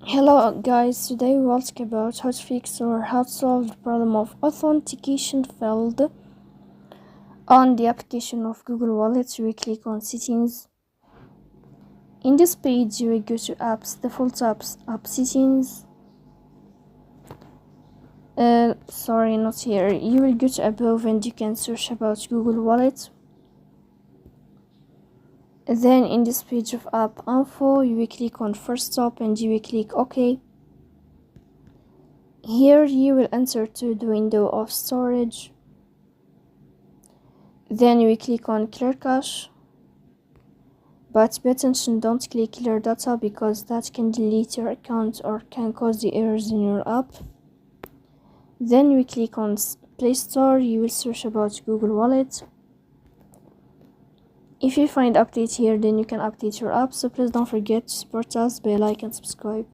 Hello guys, today we will talk about how to fix or how to solve the problem of authentication failed on the application of Google Wallet. You will click on settings. In this page you will go to apps, default apps, app settings. Sorry, not here. You will go to above and you can search about Google Wallet. Then in this page of app info you will click on first stop and you will click OK. Here you will enter to the window of storage. Then you will click on clear cache, but pay attention, don't click clear data because that can delete your account or can cause the errors in your app. Then you will click on Play Store. You will search about Google Wallet. If you find update here, then you can update your app. So please don't forget to support us by like and subscribe.